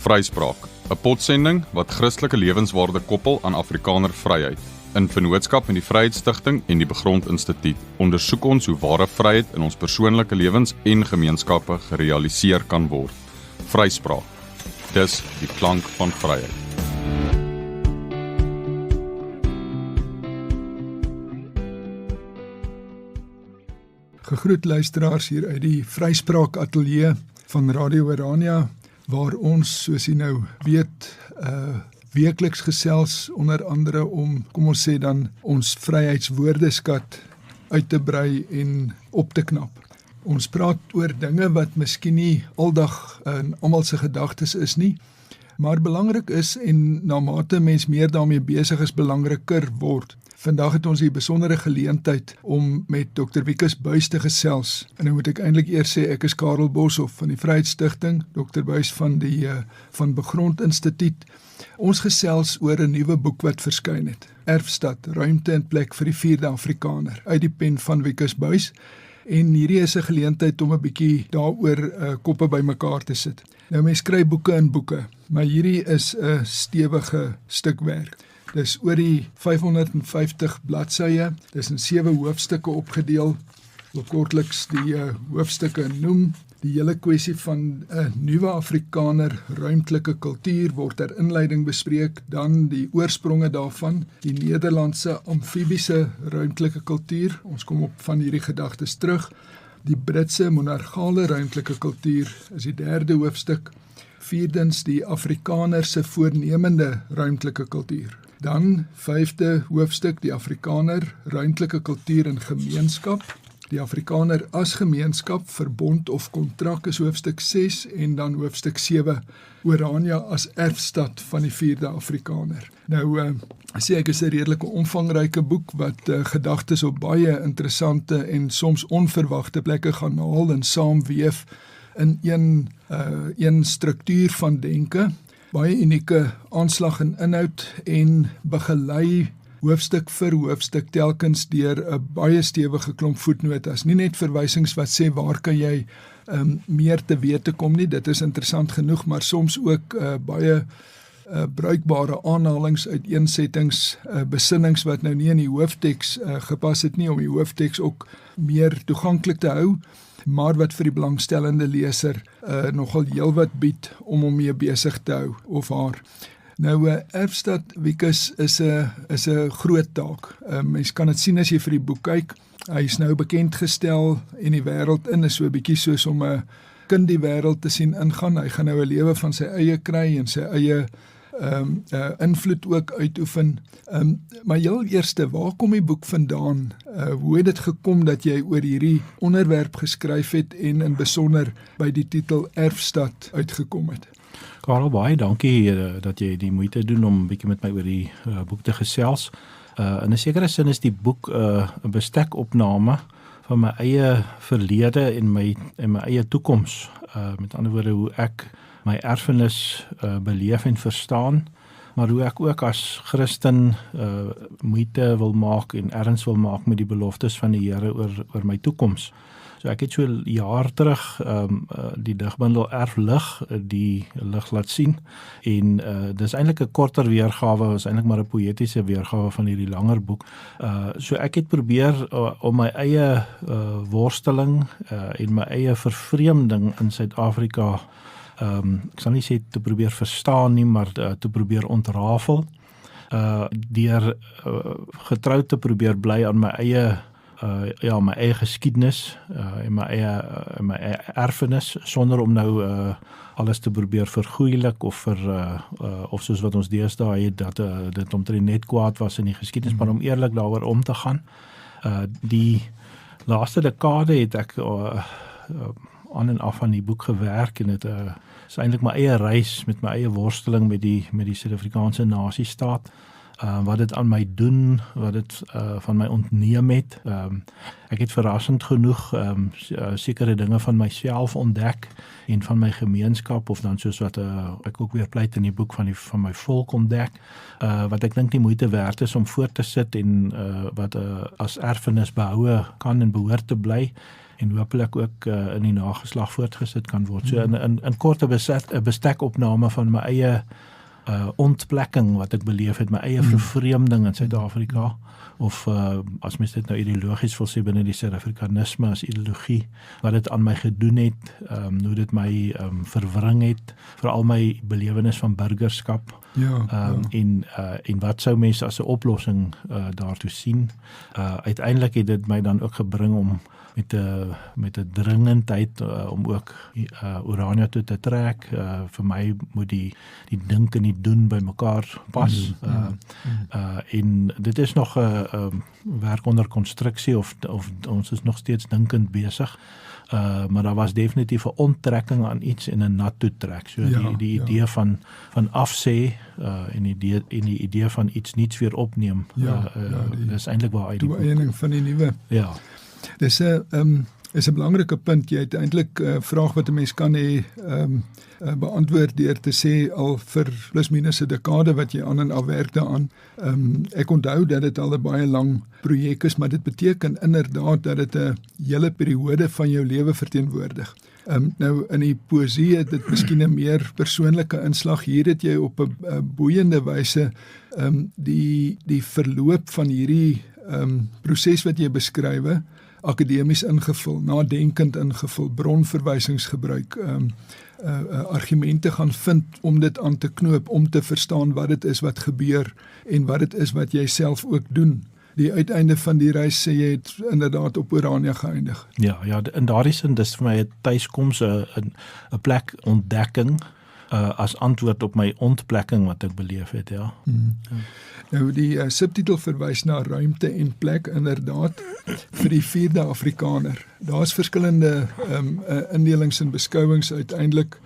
Vryspraak, 'n potsending wat Christelike lewenswaarde koppel aan Afrikaner vryheid. In vennootskap met die Vryheidsstigting en die Begrond Instituut ondersoek ons hoe ware vryheid in ons persoonlike lewens en gemeenskappe gerealiseer kan word. Vryspraak, dis die klank van vryheid. Gegroet luisteraars hier uit die Vryspraak Ateljee van Radio Orania, waar ons, soos jy nou weet, weekliks gesels, onder andere om, kom ons sê dan, ons vryheidswoordeskat uit te brei en op te knap. Ons praat oor dinge wat miskien nie aldag in almal se gedagtes is nie, maar belangrik is en na mate mens meer daarmee besig is, belangriker word. Vandag het ons die besondere geleentheid om met Dr. Wikus Buys te gesels. En nou moet ek eintlik eers sê, ek is Karel Boshoff van die Vryheidsstigting, Dr. Buys van die van Begrond Instituut. Ons gesels oor 'n nuwe boek wat verskyn het. Erfstad, ruimte en plek vir die 4de Afrikaner, uit die pen van Wikus Buys. En hierdie is 'n geleentheid om 'n bietjie daaroor koppe bymekaar te sit. Nou mens kry boeke in boeke, maar hierdie is 'n stewige stuk werk. Dis oor die 550 bladsye, dis in 7 hoofstukke opgedeel. Wil kortliks die hoofstukke noem. Die hele kwessie van 'n nuwe Afrikaner ruimtelike kultuur word ter inleiding bespreek, dan die oorspronge daarvan, die Nederlandse amfibiese ruimtelike kultuur, ons kom op van hierdie gedagtes terug, die Britse monargale ruimtelike kultuur is die 3de hoofstuk, 4dens die Afrikaner se voornemende ruimtelike kultuur. Dan 5de hoofstuk, die Afrikaner, ruimtelike kultuur en gemeenskap. Die Afrikaner as gemeenskap, verbond of kontrak is hoofstuk 6 en dan hoofstuk 7, Orania as erfstad van die 4de Afrikaner. Nou, sê ek is 'n redelike omvangryke boek wat gedagtes op baie interessante en soms onverwagte plekke gaan haal en saamweef in een struktuur van denke. Baie unieke aanslag en inhoud en begelei hoofstuk vir hoofstuk telkens deur 'n baie stewige klomp voetnotas. Nie net verwysings wat sê waar kan jy meer te wete kom nie, dit is interessant genoeg, maar soms ook baie bruikbare aanhalings, uiteensettings, besinnings wat nou nie in die hoofteks gepas het nie, om die hoofteks ook meer toeganklik te hou, maar wat vir die belangstellende leser nogal heel wat bied om hom mee besig te hou, of haar. Nou, Erfstad, Wikus, is 'n groot taak. Mens kan dit sien as jy vir die boek kyk. Hy is nou bekend gestel en die wêreld in is so 'n bietjie soos om 'n kind die wêreld te sien ingaan. Hy gaan nou 'n lewe van sy eie kry en sy eie invloed ook uitoefen. Maar heel eerste, waar kom die boek vandaan? Hoe het dit gekom dat jy oor hierdie onderwerp geskryf het en in besonder by die titel Erfstad uitgekom het? Karel, baie dankie dat jy die moeite doen om 'n bietjie met my oor die boek te gesels. In 'n sekere sin is die boek 'n bestekopname van my eie verlede en my eie toekoms. Met ander woorde, hoe ek my erfenis beleef en verstaan, maar hoe ek ook as Christen moeite wil maak en erns wil maak met die beloftes van die Here oor my toekoms. So ek het so 'n jaar terug die digbundel Erflig, die lig laat sien, en dis eintlik 'n korter weergawe, is eintlik maar 'n poëtiese weergawe van hierdie langer boek. So ek het probeer om my eie worsteling en my eie vervreemding in Suid-Afrika, ek sal nie sê te probeer verstaan nie, maar te probeer ontrafel, deur getrou te probeer bly aan my eie my eie geskiedenis en my eie erfenis, sonder om nou alles te probeer vergoeilik of soos wat ons deesdae het, dat dit omtrent net kwaad was in die geskiedenis, maar om eerlik daaroor om te gaan. Die laaste dekade het ek aan en af aan die boek gewerk en dit is eintlik my eie reis met my eie worsteling met die Suid-Afrikaanse nasiestaat. Wat dit aan my doen, wat dit van my ontneem het. Ek het verrassend genoeg sekere dinge van myself ontdek en van my gemeenskap, of dan soos wat ek ook weer pleit in die boek van my volk ontdek, wat ek dink nie moeite werd is om voor te sit en wat as erfenis behoue kan en behoort te bly. en hopelik ook in die nageslag voortgesit kan word. So in korte bestekopname van my eie ontplekking wat ek beleef het, my eie vervreemding in Suid-Afrika, of as mens dit nou ideologies wil sê binne die Suid-Afrikanisme as ideologie, wat dit aan my gedoen het, hoe dit my verwring het, veral my belewenis van burgerskap, en wat sou mense as 'n oplossing daartoe sien. Uiteindelik het dit my dan ook gebring om met 'n dringendheid om ook Orania toe te trek. Vir my moet die dink en die doen by mekaar pas. En dit is nog 'n werk onder konstruksie, of ons is nog steeds dinkend besig. Maar daar was definitief 'n onttrekking aan iets en 'n nat toe trek. So die idee van afsê en die idee van iets niets weer opneem. Dis eintlik waar uit die toeëning van die nuwe. Ja. Dis 'n belangrike punt. Jy het eintlik 'n vraag wat 'n mens kan hê beantwoord deur te sê al vir plus minus 'n dekade wat jy aan en af werk daaraan. Ek onthou dat dit al 'n baie lang projek is, maar dit beteken inderdaad dat dit 'n hele periode van jou lewe verteenwoordig. Nou in die poësie het dit miskien 'n meer persoonlike inslag. Hier het jy op 'n boeiende wyse die verloop van hierdie proses wat jy beskrywe, akademies ingevul, nadenkend ingevul, bronverwysings gebruik, argumente gaan vind om dit aan te knoop, om te verstaan wat dit is wat gebeur en wat dit is wat jy self ook doen. Die uiteinde van die reis sê jy het inderdaad op Orania geëindig. Ja, in daardie sin, dis vir my 'n tuiskoms, 'n plek ontdekking, as antwoord op my ontplekking wat ek beleef het, ja. Nou die subtitel verwys na ruimte en plek, inderdaad, vir die 4de Afrikaner. Daar's verskillende indelings en beskouwings. Uiteindelik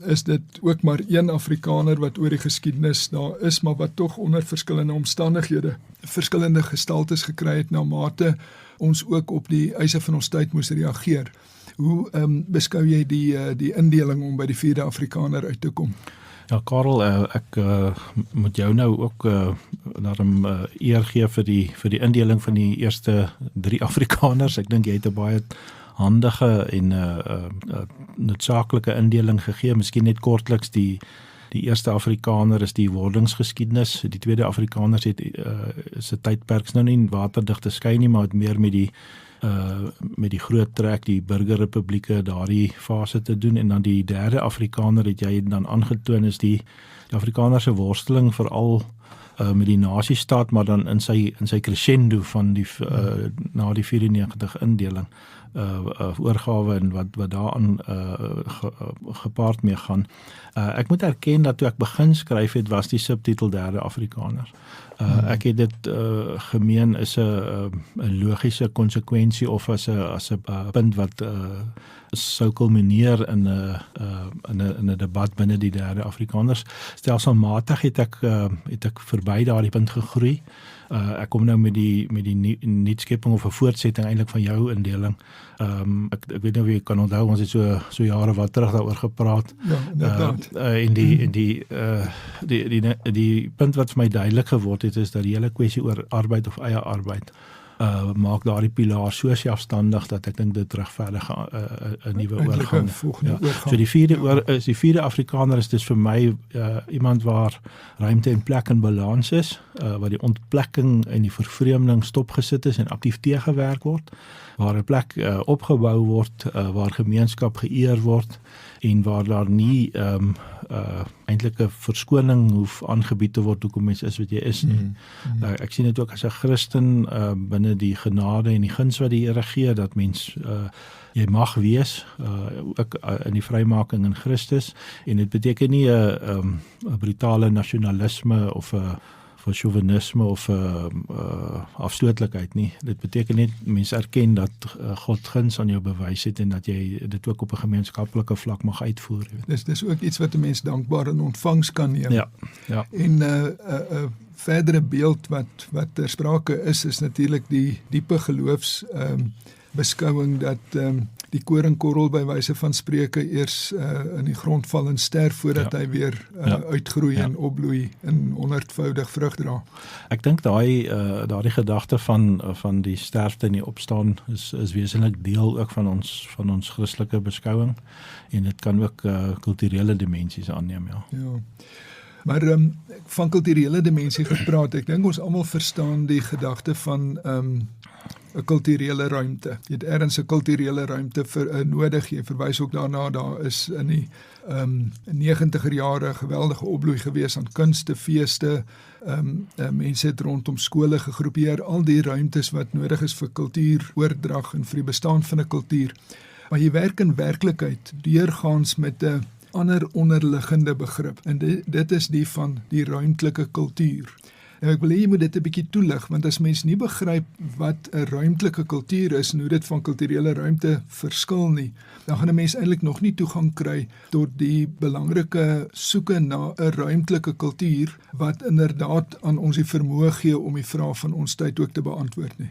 is dit ook maar een Afrikaner wat oor die geskiedenis daar is, maar wat tog onder verskillende omstandighede verskillende gestaltes gekry het, na mate ons ook op die eise van ons tyd moes reageer. Hoe beskou jy die indeling om by die 4de Afrikaner uit te kom? Ja, Karel, ek moet jou nou ook daarom eer gee vir die indeling van die eerste 3 Afrikaners. Ek dink jy het 'n baie handige en noodsaaklike indeling gegee. Miskien net kortliks die eerste Afrikaner is die wordingsgeskiedenis. Die tweede Afrikaners het is 'n tydperk nou nie waterdig te skei nie, maar het meer met die groot trek, die burgerrepublieke, daardie fase te doen. En dan die derde Afrikaner het jy dan aangetoon is die Afrikaner se worsteling veral met die nasiestaat, maar dan in sy crescendo van na die 94 indeling, oorgawe en wat daaraan gepaard mee gaan. Ek moet erken dat toe ek begin skryf het, was die subtitel derde Afrikaner. Ek het dit gemeen is 'n logiese konsekwensie of as 'n punt wat sou kulmineer in 'n debat binne die derde Afrikaners. Stelselmatig het ek verby daardie punt gegroei. Ek kom nou met die nuutskepping of 'n voortsetting eintlik van jou indeling. Ek weet nou wie kan onthou, ons het so jare wat terug daaroor gepraat. Ja, inderdaad. Die punt wat vir my duidelik geword het, is dat die hele kwessie oor arbeid of eie arbeid maak daardie pilaar so selfstandig dat ek dink dit regverdig 'n nuwe oorgang. So die vierde Afrikaner is dus vir my iemand waar ruimte en plek in balans is, waar die ontplekking en die vervreemding stopgesit is en aktief teëgewerk word, waar 'n plek opgebou word, waar gemeenskap geëer word en waar daar nie eintlik 'n verskoning hoef aangebied te word hoekom mens is wat jy is nie. Ek sien dit ook as 'n Christen binne die genade en die guns wat die Here gee, dat mens jy mag wees, ook in die vrymaking in Christus, en dit beteken nie 'n brutale nasionalisme of 'n chauvinisme of afstootlikheid nie. Dit beteken net mens erken dat God guns aan jou bewys het en dat jy dit ook op 'n gemeenskaplike vlak mag uitvoer. Dis ook iets wat 'n mens dankbaar in ontvangs kan neem. Ja. En 'n verdere beeld wat ter sprake is natuurlik die diepe geloofs beskouing dat die koringkorrel by wyse van spreuke eers in die grond val en sterf voordat hy weer uitgroei en opbloei en 100voudig vrug dra. Ek dink daardie gedagte van die sterfte en die opstaan is wesentlik deel ook van ons Christelike beskouing en dit kan ook kulturele dimensies aanneem, Ja. Maar van kulturele dimensie gepraat, ek dink ons almal verstaan die gedagte van 'n kulturele ruimte. Jy het ergens 'n kulturele ruimte nodig. Jy verwys ook daarna, daar is in die 90er jare geweldige opbloei gewees aan kunste, feeste, mense het rondom skole gegroepeer, al die ruimtes wat nodig is vir kultuuroordrag en vir die bestaan van 'n kultuur. Maar jy werk in werklikheid deurgaans met 'n ander onderliggende begrip en dit is die van die ruimtelike kultuur. Nou ek wil hê jy moet dit 'n bietjie toelig, want as mens nie begryp wat 'n ruimtelike kultuur is en hoe dit van kulturele ruimte verskil nie, dan gaan 'n mens eintlik nog nie toegang kry tot die belangrike soeke na 'n ruimtelike kultuur wat inderdaad aan ons die vermoë gee om die vrae van ons tyd ook te beantwoord nie.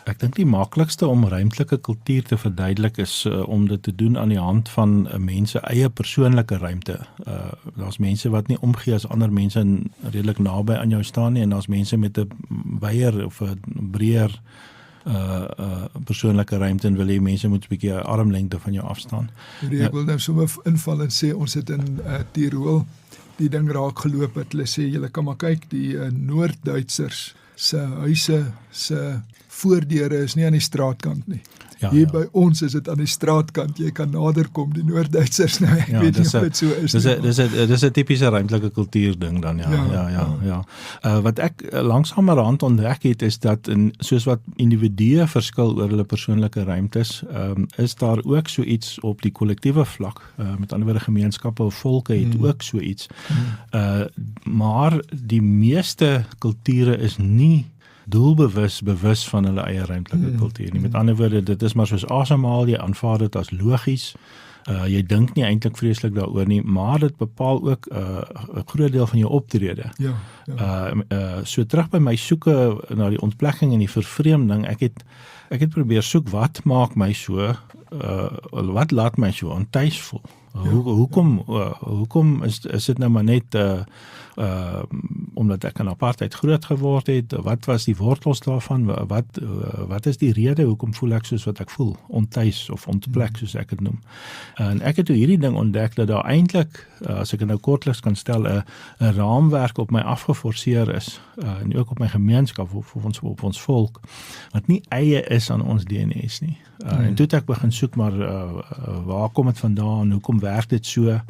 Ek dink die maklikste om ruimtelike kultuur te verduidelik is om dit te doen aan die hand van mense eie persoonlike ruimte. Daar's mense wat nie omgee as ander mense redelik naby aan jou staan nie en daar's mense met 'n wyeer of 'n breër persoonlike ruimte en wil jy mense moet 'n bietjie 'n armlengte van jou afstaan. Ek wil nou sommer inval en sê ons het in Tirol die ding raak geloop het. Hulle sê julle kan maar kyk, die Noord-Duitsers se huise se voordeure is nie aan die straatkant nie. Hier by ons is dit aan die straatkant. Jy kan nader kom, die Noord-Duitsers nou. Ek weet nie of dit so is. Dis 'n tipiese ruimtelike kultuur ding dan, ja. Wat ek langsamerhand ontdek het is dat soos wat individue verskil oor hulle persoonlike ruimtes, is daar ook so iets op die kollektiewe vlak. Met ander woorde gemeenskappe of volke het ook so iets. Maar die meeste kulture is nie bewus van hulle eie ruimtelike kultuur nie. Met ander woorde, dit is maar soos asemhaal, jy aanvaar dit as logies. Jy dink nie eintlik vreeslik daaroor nie, maar dit bepaal ook 'n groot deel van jou optrede. So terug by my soeke na die ontplekking en die vervreemding, ek het probeer soek wat maak my so, wat laat my so ontuis voel. Hoekom is dit nou maar net omdat ek in apartheid groot geword het? Wat was die wortels daarvan? Wat is die rede hoekom voel ek soos wat ek voel? Ontuis of ontplek soos ek dit noem. En ek het toe hierdie ding ontdek dat daar eintlik, as ek dit nou kortliks kan stel, 'n raamwerk op my afgeforceer is en ook op my gemeenskap of op ons volk wat nie eie is aan ons DNS nie. En toe het ek begin soek maar waar kom dit vandaan? Hoekom werk dit so?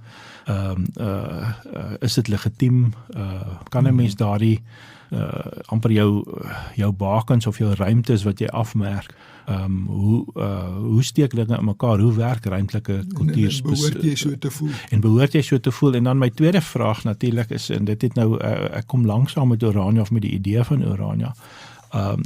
Is dit legitiem? Kan 'n mens daardie amper jou bakens of jou ruimtes wat jy afmerk, hoe steek dinge in mekaar? Hoe werk ruimtelike kultuur? En behoort jy so te voel? En dan my tweede vraag natuurlik is, en dit het nou, ek kom lanksaam met Orania of met die idee van Orania,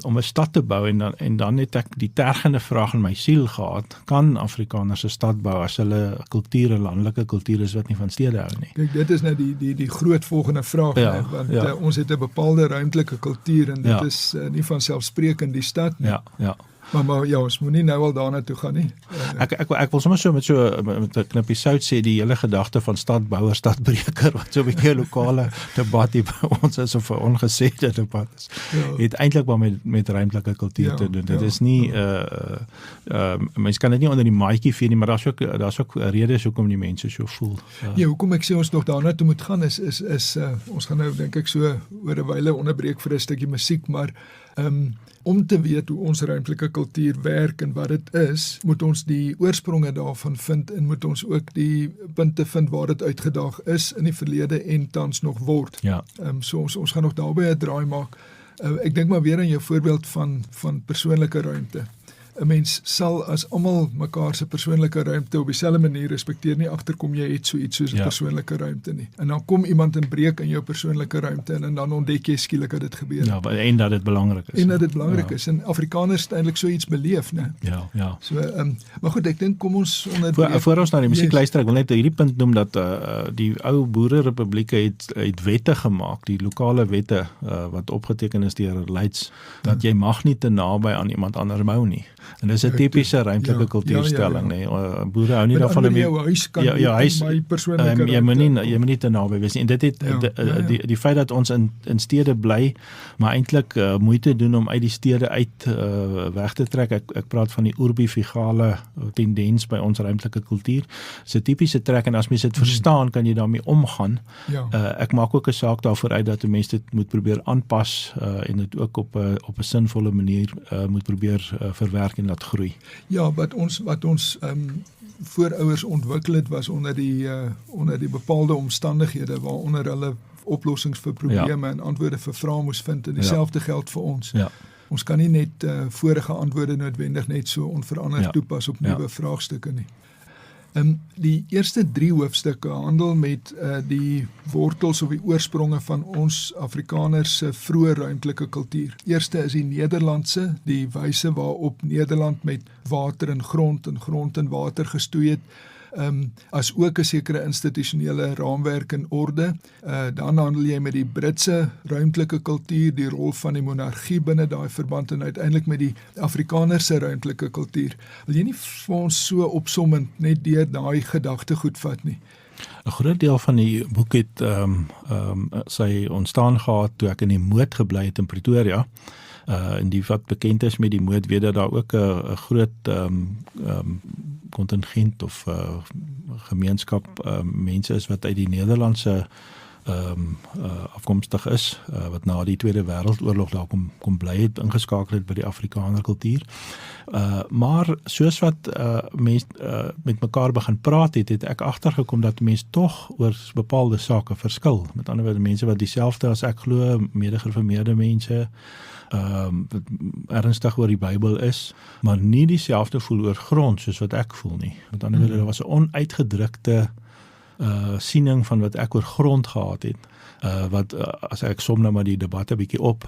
om 'n stad te bou en dan het ek die tergende vraag in my siel gehad, kan Afrikaners 'n stad bou as hulle kulture, landelike kultuur is wat nie van stede hou nie? Kyk, dit is nou die groot volgende vraag, want ons het 'n bepaalde ruimtelike kultuur en dit is nie van selfsprekend die stad nie. Maar ja, ons moet nie nou al daarna toe gaan nie. Ek wil sommer so met 'n knippie sout sê, die hele gedagte van stadbouer, stadbreker, wat so 'n bietjie 'n lokale debat hier by ons is of 'n ongesette debat is, het eintlik maar met ruimtelike kultuur te doen. Dit is nie, mens kan dit nie onder die maatjie vee nie, maar daar's ook redes hoekom die mense so voel. Hoekom ek sê ons nog daarna toe moet gaan is ons gaan nou dink ek so oor 'n wyle onderbreek vir 'n stukkie musiek, maar om te weet hoe ons ruimtelike kultuur werk en wat dit is, moet ons die oorspronge daarvan vind en moet ons ook die punte vind waar dit uitgedaag is in die verlede en tans nog word. So ons gaan nog daarby 'n draai maak. Ek dink maar weer aan jou voorbeeld van persoonlike ruimte. 'n Mens sal as almal mekaar se persoonlike ruimte op dieselfde manier respekteer, nie agterkom jy het so iets soos 'n persoonlike ruimte nie. En dan kom iemand en breek in jou persoonlike ruimte en dan ontdek jy skielik dat dit gebeur. En dat dit belangrik is. En Afrikaners het eintlik so iets beleef, né? So, maar goed, ek dink kom ons voor ons na die musiek luister, ek wil net hierdie punt noem dat die ou boererepublieke het wette gemaak, die lokale wette wat opgeteken is deur Leids, dat jy mag nie te naby aan iemand anders bou nie. En dis 'n tipiese ruimtelike kultuurstelling, nee. Boere hou nie daarvan om jou huis kan huis, my persoonlike jy moet nie te naby wees nie. En dit het die feit dat ons in stede bly, maar eintlik moeite doen om uit die stede uit weg te trek. Ek praat van die urbifigale tendens by ons ruimtelike kultuur. Dis 'n tipiese trek en as mens dit verstaan, kan jy daarmee omgaan. Ek maak ook 'n saak daarvoor uit dat 'n mens dit moet probeer aanpas en dit ook op 'n sinvolle manier moet probeer verwerk en laat groei. Ja, wat ons voorouers ontwikkel het was onder die bepaalde omstandighede waaronder hulle oplossings vir probleme en antwoorde vir vrae moes vind en dieselfde geld vir ons. Ons kan nie net vorige antwoorde noodwendig net so onveranderd toepas op nuwe vraagstukke nie. Die eerste 3 hoofstukke handel met die wortels of die oorspronge van ons Afrikaners se vroeë ruimtelike kultuur. Eerste is die Nederlandse, die wyse waarop Nederland met water en grond en water gestoei het, as ook 'n sekere institusionele raamwerk in orde. Dan handel jy met die Britse ruimtelike kultuur, die rol van die monargie binne daai verband en uiteindelik met die Afrikaner se ruimtelike kultuur. Wil jy nie vir ons so opsommend net deur daai gedagtegoed vat nie? 'n Groot deel van die boek het sy ontstaan gehad toe ek in die Moot gebly het in Pretoria. En die wat bekend is met die Moot weet dat daar ook 'n groot kontingent of gemeenskap mense is wat uit die Nederlandse afkomstig is, wat na die Tweede Wêreldoorlog daar kom bly het, ingeskakel het by die Afrikaner kultuur. Maar soos wat mense met mekaar begin praat het ek agtergekom dat mense tog oor bepaalde sake verskil. Met ander woorde, mense wat dieselfde as ek glo, mede-gereformeerde mense, ernstig oor die Bybel is, maar nie dieselfde voel oor grond soos wat ek voel nie. Met ander woorde, daar was 'n onuitgedrukte siening van wat ek oor grond gehad het, wat as ek som nou maar die debatte bietjie op,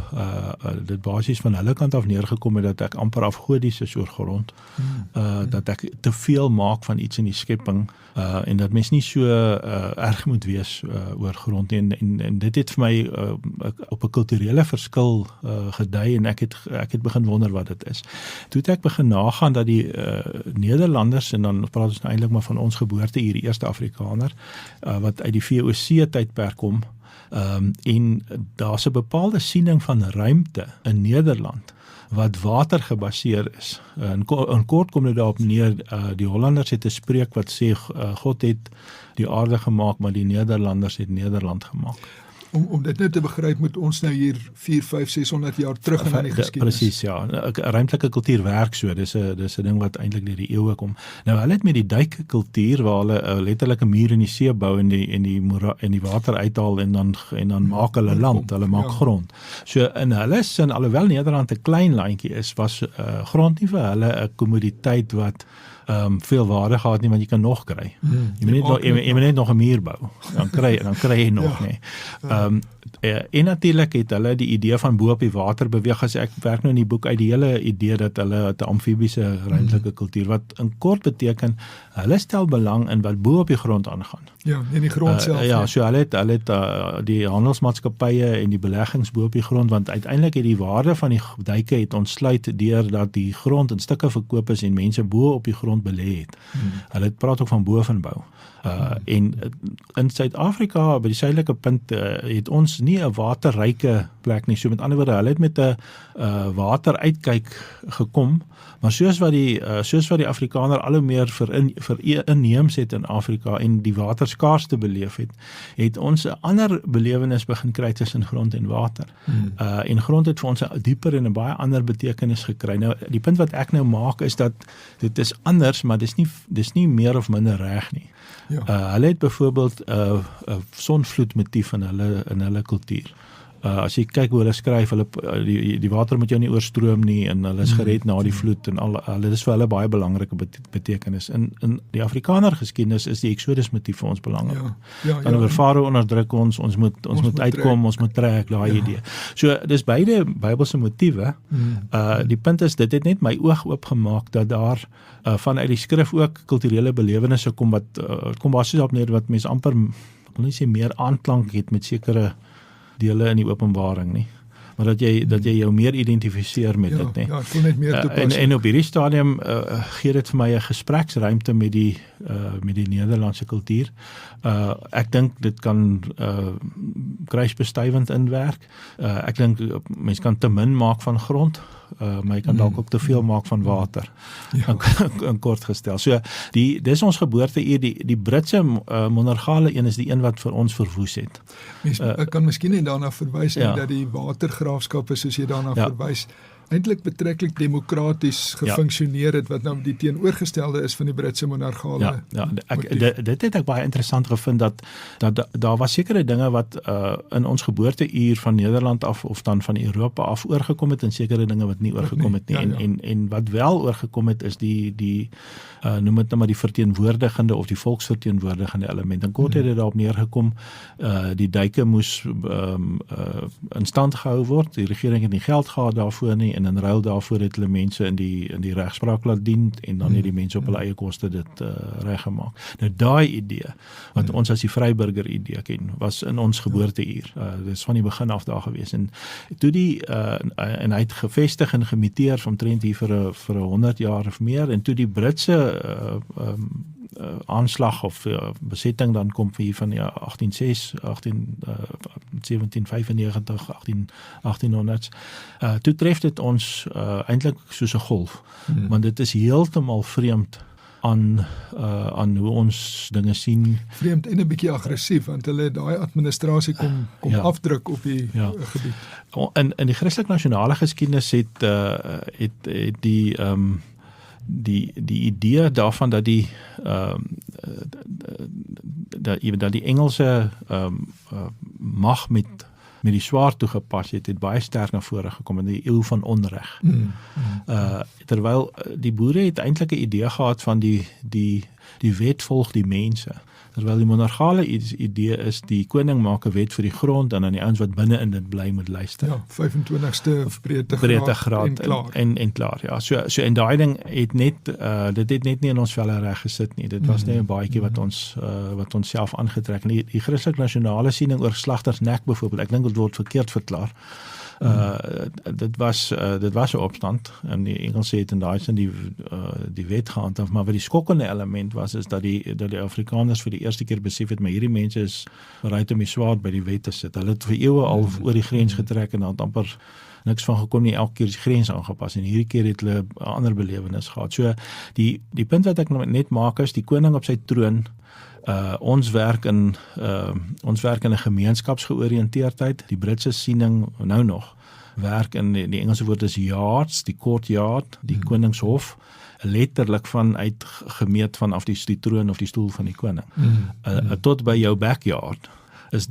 dit basies van hulle kant af neergekom het dat ek amper afgodies is oor grond, dat ek te veel maak van iets in die skepping, en dat mens nie so erg moet wees oor grond nie, en dit het vir my op 'n kulturele verskil gedui, en ek het begin wonder wat dit is. Toe het ek begin nagaan dat die Nederlanders, en dan praat ons nou eintlik maar van ons geboorte hier, die eerste Afrikaner, wat uit die VOC tydperk kom, en daar's 'n bepaalde siening van ruimte in Nederland wat water gebaseer is. In kort kom dit daarop neer, die Hollanders het 'n spreek wat sê, God het die aarde gemaak, maar die Nederlanders het Nederland gemaak. Om dit nou te begryp, moet ons nou hier 4, 5, 600 jaar terug in die geskiedenis. Presies, ja. Ruimtelike kultuur werk so, dis 'n ding wat eintlik deur die eeue kom. Nou hulle het met die duikkultuur waar hulle letterlik 'n muur in die see bou en die water uithaal en dan maak hulle land, hulle maak grond. So in hulle sin, alhoewel Nederland 'n klein landjie is, was grond nie vir hulle 'n kommoditeit wat veel waarde gehad nie, want jy kan nog kry. Jy moet net nog 'n muur bou. Dan kry jy nog, nee. En natuurlik het hulle die idee van bo op die water beweeg, as ek werk nou in die boek uit die hele idee dat hulle 'n amfibiese ruimtelike kultuur, wat in kort beteken, hulle stel belang in wat bo op die grond aangaan. Ja, in die grond self. So hulle het die handelsmaatskappye en die beleggings bo op die grond, want uiteindelik het die waarde van die duike het ontsluit deur dat die grond in stukke verkoop is en mense bo op die grond belê het. Hulle praat ook van bovenbou. En in Suid-Afrika, by die suidelike punt, het ons nie 'n waterryke plek nie. So met ander woorde, hulle het met 'n wateruitkyk gekom, maar soos wat die Afrikaner al hoe meer inheems het in Afrika en die waterskaarste beleef het ons 'n ander belewenis begin kry tussen grond en water. En grond het vir ons 'n dieper en 'n baie ander betekenis gekry. Nou, die punt wat ek nou maak is dat dit is anders, maar dis nie meer of minder reg nie. Hulle het byvoorbeeld 'n sonvloedmotief in hulle kultuur. As jy kyk hoe hulle skryf, die water moet jou nie oorstroom nie, en hulle is gered na die vloed, en hulle is vir hulle baie belangrike betekenis. In die Afrikaner geskiedenis is die Exodus motief vir ons belangrik. Dan oor Farao onderdruk ons moet uitkom, ons moet trek, daai idee. So dis beide Bybelse motiewe. Die punt is, dit het net my oog oopgemaak dat daar vanuit die skrif ook kulturele belewennisse kom wat kom basies op neer wat mense amper, ek wil nie sê meer aanklank het met sekere dele in die Openbaring nie. maar dat jy jou meer identifiseer met dit, nee. Ja, ek voel net meer toepassing. En op hierdie stadium gee dit vir my 'n gespreksruimte met die Nederlandse kultuur. Ek dink dit kan kruisbestuivend inwerk. Ek dink mens kan te min maak van grond, maar jy kan dalk ook te veel maak van water. In kort gestel. So dis ons geboorteuur, die Britse monargale een is die een wat vir ons verwoes het. Ek kan miskien net daarna verwys dat die watergraafskappe soos jy daarna verwys eintlik betreklik demokraties gefunksioneer het, wat nou die teenoorgestelde is van die Britse monargale. Dit het ek baie interessant gevind, dat daar was sekere dinge wat in ons geboorteuur van Nederland af, of dan van Europa af oorgekom het, en sekere dinge wat nie oorgekom het nie. En wat wel oorgekom het, is die noem dit nou maar die verteenwoordigende of die volksverteenwoordigende element. En kort het dit daarop neergekom, die duike moes in stand gehou word, die regering het nie geld gehad daarvoor nie, en in ruil daarvoor het hulle mense in die regspraak laat dien, en dan het die mense op hulle eie koste dit reggemaak. Nou daai idee, wat ons as die vryburger idee ken, was in ons geboorteuur. Dit is van die begin af daar gewees. En toe en hy het gevestig en gemiteer omtrent hier vir 100 jaar of meer, en toe die Britse aanslag of besetting dan kom hier van 1795, 1800s. Toe tref dit ons eintlik soos 'n golf, want dit is heeltemal vreemd aan hoe ons dinge sien. Vreemd en 'n bietjie aggressief, want hulle het daai administrasie kom afdruk op die gebied. In die Christelik nasionale geskiedenis het die idee daarvan dat die Engelse mag met die swaard toegepas het baie sterk na vore gekom in die eeu van onreg. Terwyl die boere het eintlik 'n idee gehad van die wet volg die mense. Terwyl die monargale idee is, die koning maak 'n wet vir die grond, en dan die ouens wat binne in dit bly moet luister. 25ste breedtegraad en klaar. Ja, so en daai ding het dit het net nie in ons velle reg gesit nie. Dit was net 'n baadjie wat ons self aangetrek. En die Christelik nasionale siening oor geslagtersnek byvoorbeeld, ek dink dit word verkeerd verklaar. Dit was 'n opstand, en die Engelse het in daai sin die wet gehandhaaf, maar wat die skokkende element was, is dat die Afrikaners vir die eerste keer besef het, maar hierdie mense is bereid om die swaard by die wet te sit. Hulle het vir eeue al oor die grens getrek, en dan het amper niks van gekom nie, elke keer die grens aangepas, en hierdie keer het hulle 'n ander belewenis gehad. So die punt wat ek net maak is, die koning op sy troon, ons werk in 'n gemeenskapsgeoriënteerdheid. Die Britse siening nou nog werk in die Engelse woord is yards, die courtyard, die koningshof, letterlik vanuit gemeet vanaf die troon of die stoel van die koning. Tot by jou backyard is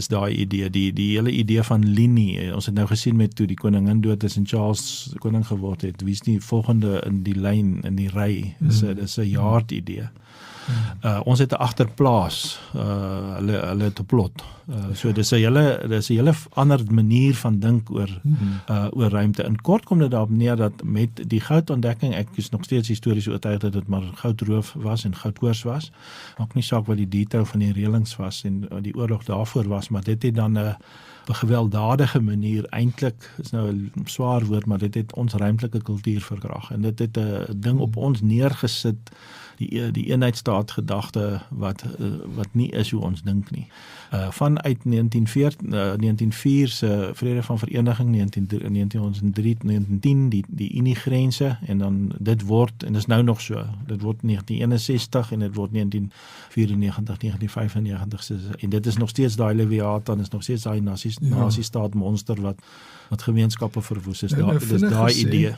daai idee, die hele idee van linie. Ons het nou gesien met toe die koningin dood is en Charles koning geword het, wie is die volgende in die lyn, in die ry, dis 'n yard idee. Ons het 'n agterplaas, hulle het 'n plot. So dis 'n hele ander manier van dink oor ruimte. In kort kom dit daarop neer dat met die goudontdekking, ek is nog steeds histories oortuig dat dit maar goudroof was en goudkoors was. Maak nie saak wat die detail van die reëlings was en die oorlog daarvoor was, maar dit het dan 'n gewelddadige manier, eintlik is nou 'n swaar woord, maar dit het ons ruimtelike kultuur verkrag, en dit het 'n ding op ons neergesit, die eenheidsstaat gedagte wat nie is hoe ons dink nie. Vanuit 1904 se Vrede van Vereniging, 1903, 1910 die Uniegrense, en dan dit word, en dis nou nog so, dit word 1961 en dit word 1994, 1995, en dit is nog steeds daai Leviathan, is nog steeds daai nasiestaat monster wat gemeenskappe verwoes is. Dis daai idee.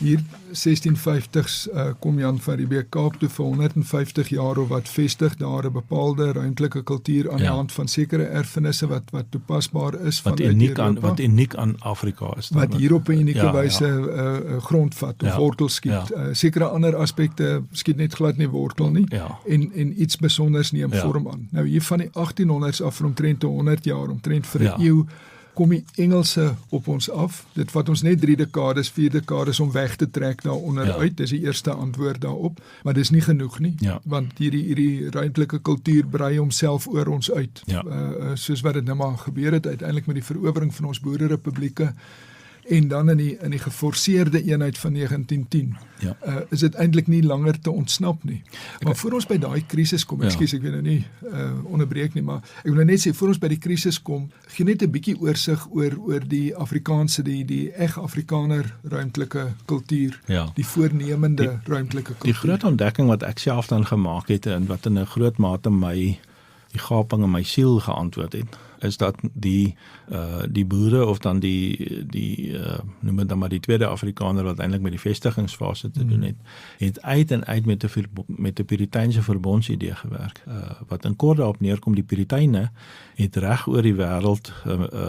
Hier 1650s kom Jan van Riebeeck Kaap toe vir 150 jaar of wat vestig daar 'n bepaalde ruimtelike kultuur aan die hand van sekere erfenisse wat toepasbaar is wat uniek aan Afrika is. Wat hier op 'n unieke wyse grondvat of wortel skiet. Sekere ander aspekte skiet net glad nie wortel nie en iets besonders neem vorm aan. Nou hier van die 1800s af omtrent 100 jaar, omtrent vir 'n eeu, kom die Engelse op ons af. Dit vat ons net 3 dekades, 4 dekades om weg te trek daaronder uit. Dis die eerste antwoord daarop, maar dis nie genoeg nie, want hierdie ruimtelike kultuur brei homself oor ons uit. Soos wat dit nou maar gebeur het uiteindelik met die verowering van ons boerderepublieke en dan in die geforseerde eenheid van 1910 is dit eintlik nie langer te ontsnap nie. Maar voor ons by daai krisis kom, ekskuus, ek wil nou nie onderbreek nie, maar ek wil nou net sê, voor ons by die krisis kom, gee net 'n bietjie oorsig oor die Afrikaanse, die Afrikaner ruimtelike kultuur, die voornemende ruimtelike kultuur. Die groot ontdekking wat ek self dan gemaak het en wat in 'n groot mate die gaping in my siel geantwoord het, is dat die boere of dan die noem dit dan maar die tweede Afrikaner wat eintlik met die vestigingsfase te doen het uit en uit met die Puriteinse verbondsidee gewerk. Wat in kort daarop neerkom, die Puriteine het reg oor die wêreld,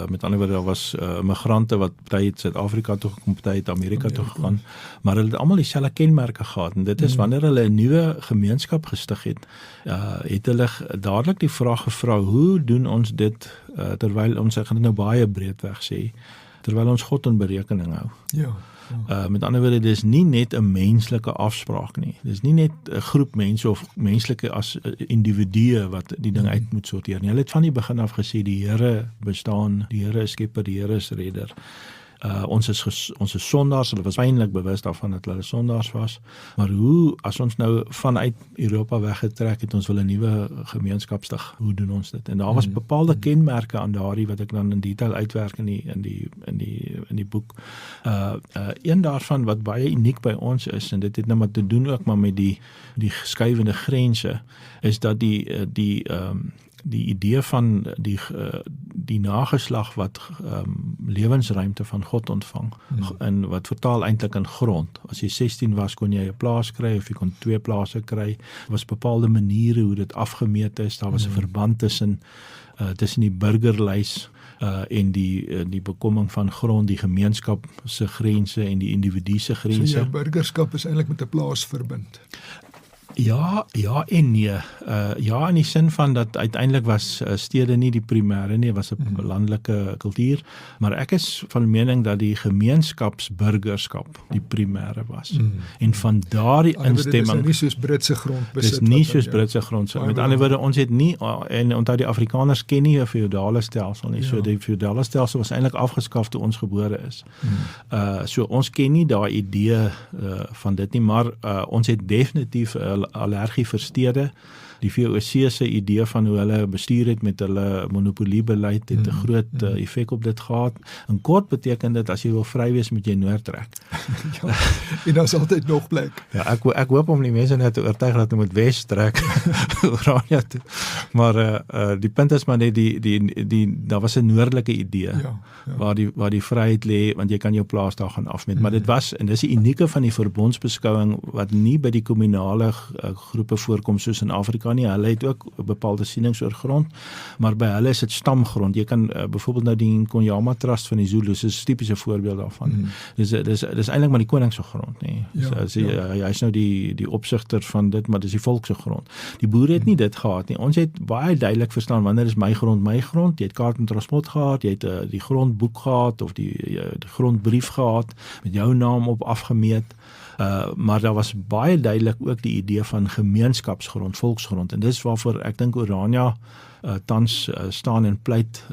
met ander woorde, daar was migrante wat party het Suid-Afrika toe gekom, party het Amerika toe gegaan, maar hulle het almal dieselfde kenmerke gehad, en dit is wanneer hulle 'n nuwe gemeenskap gestig het, het hulle dadelik die vraag gevra, hoe doen ons dit terwyl ons, ek gaan dit nou baie breedweg sê, terwyl ons God in berekening hou. Met ander woorde, dit is nie net 'n menslike afspraak nie. Dit is nie net 'n groep mense of menslike as individue wat die ding uit moet sorteer nie. Hulle het van die begin af gesê, die Here bestaan, die Here is skepper, die Here is redder. Ons is sondaars, hulle was pynlik bewus daarvan dat hulle sondaars was, maar hoe, as ons nou vanuit Europa weggetrek het, ons wil 'n nuwe gemeenskap stig, hoe doen ons dit? En daar was bepaalde kenmerke aan daardie wat ek dan in detail uitwerk in die boek. Een daarvan wat baie uniek by ons is, en dit het nou maar te doen ook maar met die skuivende grense, is dat die idee van die nageslag wat lewensruimte van God ontvang, en wat vertaal eintlik in grond. As jy 16 was, kon jy 'n plaas kry, of jy kon 2 plase kry. Daar was bepaalde maniere hoe dit afgemeet is. Daar was 'n verband tussen die burgerlys en die bekomming van grond, die gemeenskap se grense en die individu se grense. So jou burgerskap is eintlik met 'n plaas verbind. Ja en nee. Ja, in die sin van dat uiteindelik was stede nie die primêre nie, was 'n landelike kultuur, maar ek is van mening dat die gemeenskapsburgerskap die primêre was. En van daardie instemming, dis nie soos Britse grondbesit. Dis nie soos Britse grondbesit. Met ander woorde, ons het nie, en onthou die Afrikaners ken nie 'n feodale stelsel nie. So die feodale stelsel was eintlik afgeskaf toe ons gebore is. So ons ken nie daai idee van dit nie, maar ons het definitief allergie vir stede. Die VOC se idee van hoe hulle bestuur het met hulle monopoliebeleid het 'n groot effek op dit gehad. In kort beteken dit, as jy wil vry wees, moet jy noord trek. En daar is altyd nog plek. Ja, ek hoop om die mense net te oortuig dat hulle moet wes trek, Oranje toe. Maar die punt is maar net, daar was 'n noordelike idee, waar die vryheid lê, want jy kan jou plaas daar gaan afmeet. Maar dit was, en dis die unieke van die verbondsbeskouing, wat nie by die kommunale groepe voorkom, soos in Afrika nie. Hulle het ook bepaalde sienings oor grond, maar by hulle is dit stamgrond. Jy kan byvoorbeeld nou die Nkonyama Trust van die Zulus is 'n tipiese voorbeeld daarvan. Dis eintlik maar die koning se grond, nie. Hy is nou die opsigter van dit, maar dis die volk se grond. Die boere het nie dit gehad nie. Ons het baie duidelik verstaan wanneer is my grond. Jy het kaart en transport gehad, jy het die grondboek gehad of die grondbrief gehad met jou naam op afgemeet. Maar daar was baie duidelik ook die idee van gemeenskapsgrond, volksgrond, en dis waarvoor ek dink Orania tans staan en pleit,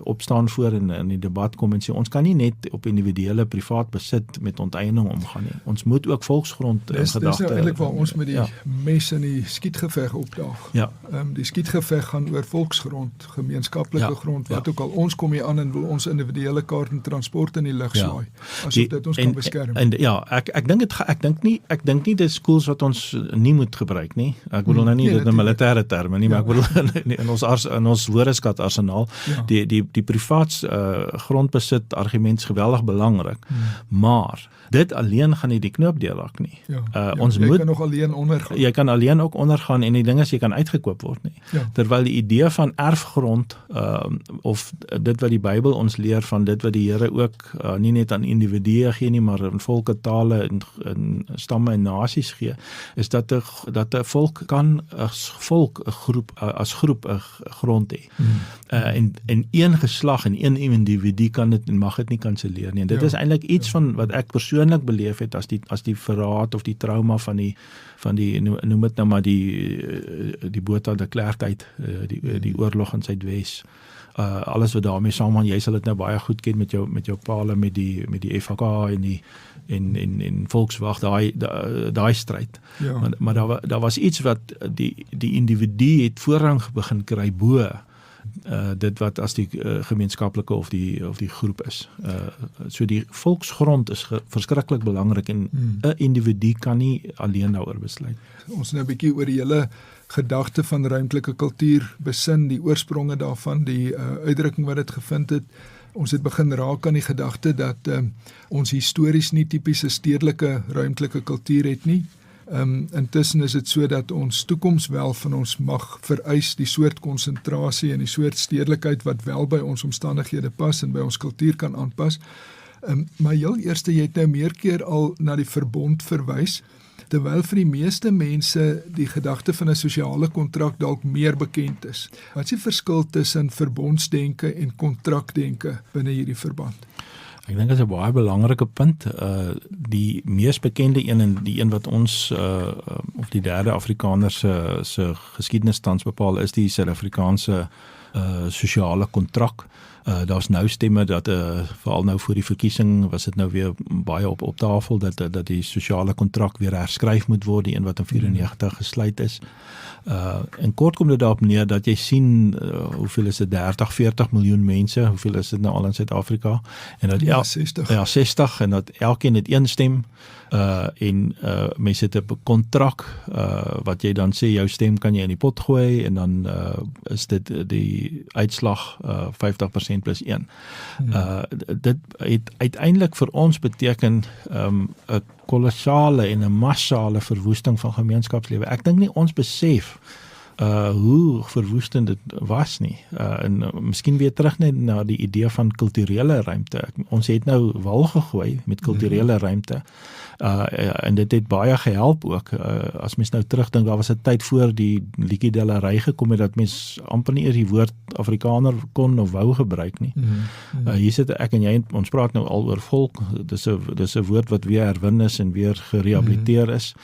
opstaan voor en in die debat kom en sê, ons kan nie net op individuele privaat besit met onteiening omgaan nie. Ons moet ook volksgrond in gedagte. Dis nou eintlik waar ons met die mes in die skietgeveg opdaag. Die skietgeveg gaan oor volksgrond, gemeenskaplike grond, wat ook al. Ons kom hier aan en wil ons individuele kaart en transport in die lug slaai, asof dit ons kan beskerm. Ek dink nie dit is skools wat ons nie moet gebruik nie. Ek bedoel nou nie dit in militêre terme nie, maar ek bedoel in ons woordeskat arsenaal, die privaat grondbesit argument is geweldig belangrik, maar dit alleen gaan nie die knoop deurhak nie. Jy kan nog alleen ondergaan. Jy kan alleen ook ondergaan, en die ding is, jy kan uitgekoop word nie. Terwyl die idee van erfgrond, of dit wat die Bybel ons leer, van dit wat die Here ook nie net aan individue gee nie, maar in volke, tale, en stamme en nasies gee, is dat 'n volk kan as groep 'n grond hê. En een geslag en een individu kan dit en mag dit nie kanselleer nie. En dit is eintlik iets van wat ek persoonlik beleef het as die verraad of die trauma van die noem dit nou maar die Botha de Klerk uit, die oorlog in Suidwes. Alles wat daarmee saamgaan, jy sal dit nou baie goed ken met jou paal met die FHK en Volkswacht, daai stryd. Ja. Maar daar was iets wat die individu het voorrang begin kry bo dit wat as die gemeenskaplike of die groep is. So die volksgrond is verskriklik belangrik en 'n individu kan nie alleen daaroor besluit. Ons nou 'n bietjie oor die hele gedagte van ruimtelike kultuur besin, die oorspronge daarvan, die uitdrukking wat dit gevind het. Ons het begin raak aan die gedagte dat ons histories nie tipiese stedelike ruimtelike kultuur het nie. Intussen is dit so dat ons toekoms wel van ons mag vereis die soort konsentrasie en die soort stedelikheid wat wel by ons omstandighede pas en by ons kultuur kan aanpas. Maar heel eerste, jy het nou meer keer al na die verbond verwys, terwyl vir die meeste mense die gedagte van 'n sosiale kontrak dalk meer bekend is. Wat is die verskil tussen verbondsdenke en kontrakdenke binne hierdie verband? Ek dink dit is 'n baie belangrike punt. Die mees bekende een en die een wat ons of die derde Afrikaner se geskiedenis tans bepaal is die Suid-Afrikaanse sosiale kontrak. Daar's nou stemme dat veral nou voor die verkiesing was dit nou weer baie op tafel dat die sosiale kontrak weer herskryf moet word, die een wat in 94 gesluit is. En kort kom dit daarop neer dat jy sien hoeveel is dit 30-40 miljoen mense, hoeveel is dit nou al in Suid-Afrika en dat 60 en dat elkeen het een stem en mense het 'n kontrak wat jy dan sê jou stem kan jy in die pot gooi en dan is dit die uitslag 50% plus 1. Dit het uiteindelik vir ons beteken 'n kolossale en 'n massale verwoesting van gemeenskapslewe. Ek dink nie ons besef hoe verwoestend dit was nie. En miskien weer terug net na die idee van kulturele ruimte. Ons het nou wal gegooi met kulturele ruimte. En dit het baie gehelp ook. As mens nou terugdink, daar was 'n tyd voor die liedjie Dellery gekom het dat mens amper nie eers die woord Afrikaner kon of wou gebruik nie. Hier sit ek en jy, ons praat nou al oor volk. Dis 'n woord wat weer herwin is en weer gerehabiliteer is.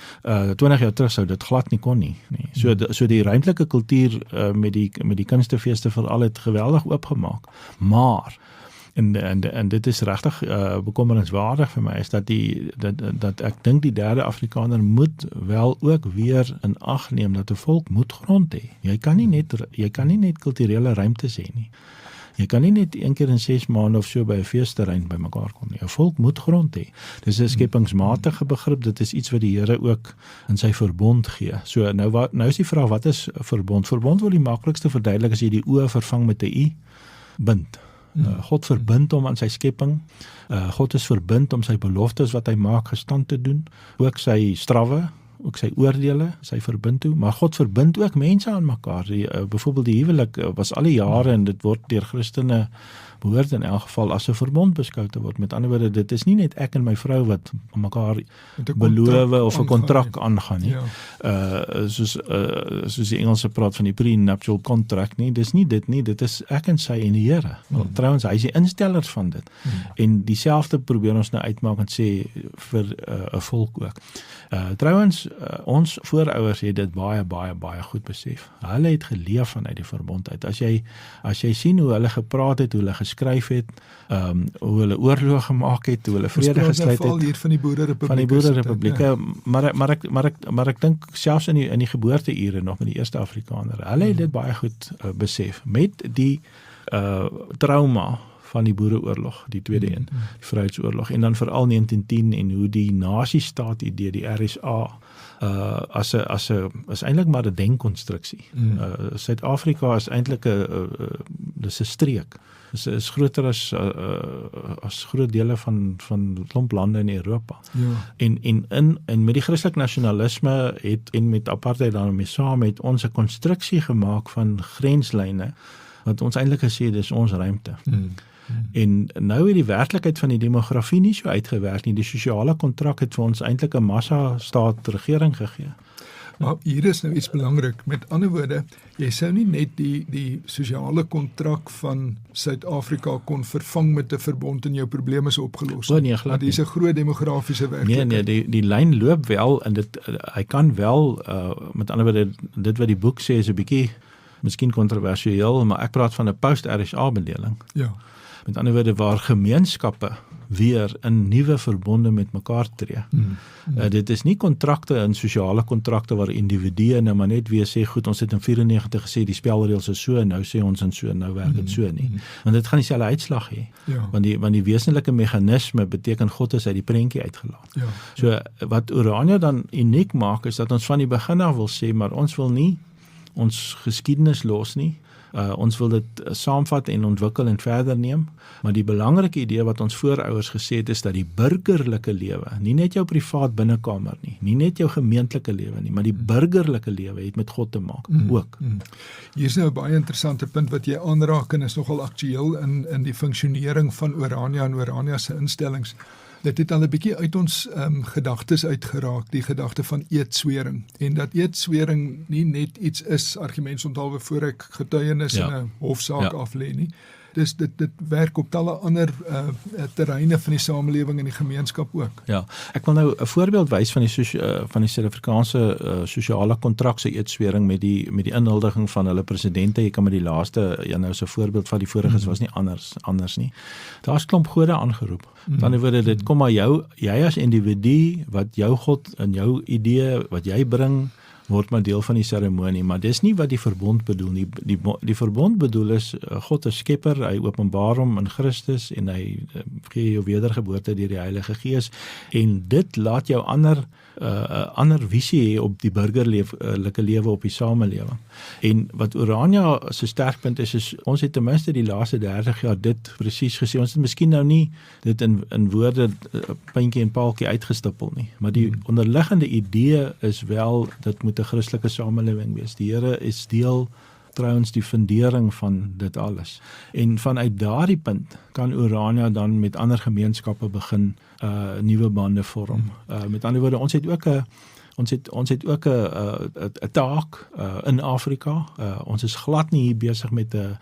20 jaar terug sou dit glad nie kon nie. So die ruimtelike kultuur met die kunstefeeste veral het geweldig oopgemaak. Maar en dit is regtig bekommerenswaardig vir my is dat ek dink die derde Afrikaner moet wel ook weer in ag neem dat 'n volk moet grond hê. Jy kan nie net kulturele ruimtes hê nie. Jy kan nie net een keer in 6 maande of so by 'n feesterrein bymekaar kom nie. 'n Volk moet grond hê. Dis 'n skepingsmatige begrip. Dit is iets wat die Here ook in sy verbond gee. So nou is die vraag, wat is 'n verbond? Verbond word die maklikste verduidelik as jy die o vervang met 'n u, bind. God verbind hom aan sy skepping. God is verbind om sy beloftes wat hy maak gestand te doen. Ook sy strawwe, ook sy oordeele, sy verbind toe, maar God verbind ook mense aan mekaar. Byvoorbeeld die huwelik was al die jare en dit word deur Christene behoort in elk geval as 'n verbond beskou te word. Met ander woorde, dit is nie net ek en my vrou wat mekaar beloof of 'n kontrak aangaan nie. Soos die Engelse praat van die prenuptial contract nie. Dis nie dit nie, dit is ek en sy en die Here. Trouwens, hy is die insteller van dit. En dieselfde probeer ons nou uitmaak en sê vir 'n volk ook. Trouwens, ons voorouers het dit baie goed besef. Hulle het geleef vanuit die verbond uit. As jy sien hoe hulle gepraat het, hoe hulle geskryf het, hoe hulle oorlog gemaak het, hoe hulle vrede gesluit het. Hier van die Boererepubliek. Van die Boererepublieke, maar ek dink selfs in die geboorteure nog met die eerste Afrikaner. Hulle het dit baie goed besef met die trauma van die Boereoorlog, die tweede een, die Vryheidsoorlog, en dan veral 1910 en hoe die nasiestaat idee, die RSA, is eintlik maar 'n denkkonstruksie. Suid-Afrika is eintlik 'n streek. Dit is groter as groot dele van klomp lande in Europa. Ja. En met die Christelike nasionalisme en met apartheid daarmee saam het ons 'n konstruksie gemaak van grenslyne wat ons eintlik gesê dis ons ruimte. En nou het die werklikheid van die demografie nie so uitgewerk nie. Die sosiale kontrak het vir ons eintlik 'n massa staat regering gegee. Maar hier is nou iets belangrik. Met ander woorde, jy sou nie net die sosiale kontrak van Suid-Afrika kon vervang met 'n verbond en jou probleem is opgelos. O, nee, glad Want dis 'n groot demografiese werklikheid. Nee, die lyn loop wel en dit hy kan wel met ander woorde dit wat die boek sê is 'n bietjie miskien kontroversieel, maar ek praat van 'n post-RSA bedeling. Ja. Met ander woorde waar gemeenskappe weer in nuwe verbonde met mekaar tree. Dit is nie kontrakte in sosiale kontrakte waar individue nou maar net weer sê goed, ons het in 94 gesê die spelreëls is so en nou sê ons en so nou werk dit so nie. Want dit gaan dieselfde uitslag hê. Ja. Want die wesenlike meganisme beteken God is uit die prentjie uitgelaat. Ja. So wat Urania dan uniek maak is dat ons van die begin af wil sê maar ons wil nie ons geskiedenis los nie. Ons wil dit saamvat en ontwikkel en verder neem, maar die belangrike idee wat ons voorouers gesê het is dat die burgerlike lewe, nie net jou privaat binnekamer nie net jou gemeentelike lewe nie, maar die burgerlike lewe het met God te maak, ook. Hier is nou 'n baie interessante punt wat jy aanraak en is nogal aktueel in die funksionering van Urania en Urania se instellings. Dit het al 'n bietjie uit ons gedagtes uitgeraak, die gedagte van eedswering. En dat eedswering nie net iets is, argumentsonthaalwe voor ek getuienis in 'n hofsaak aflê nie. Dus dit werk op talle ander terreine van die samelewing en die gemeenskap ook. Ja, ek wil nou 'n voorbeeld wys van die Suid-Afrikaanse sosiale kontrak se eedswering met die inhuldiging van hulle presidente. Jy kan met die laaste nou so 'n voorbeeld van die voriges was nie anders nie. Daar's klomp gode aangeroep. Aan die woorde dit kom maar jy as individu wat jou God in jou idee wat jy bring word maar deel van die seremonie, maar dis nie wat die verbond bedoel nie. Die verbond bedoel is, God is skepper, hy openbaar hom in Christus en hy gee jou wedergeboorte deur die Heilige Gees en dit laat jou ander visie hê op die burgerlike lewe op die samelewing. En wat Urania se sterkpunt is ons het ten minste die laaste 30 jaar dit presies gesê, ons het miskien nou nie dit in woorde puntjie en paaltjie uitgestippel nie, maar die onderliggende idee is wel, dit moet 'n Christelike samelewing wees. Die Here is deel trouens die fundering van dit alles. En vanuit daardie punt kan Urania dan met ander gemeenskappe begin nuwe bande vorm. Met ander woorde, ons het ook 'n taak in Afrika. Ons is glad nie hier besig met 'n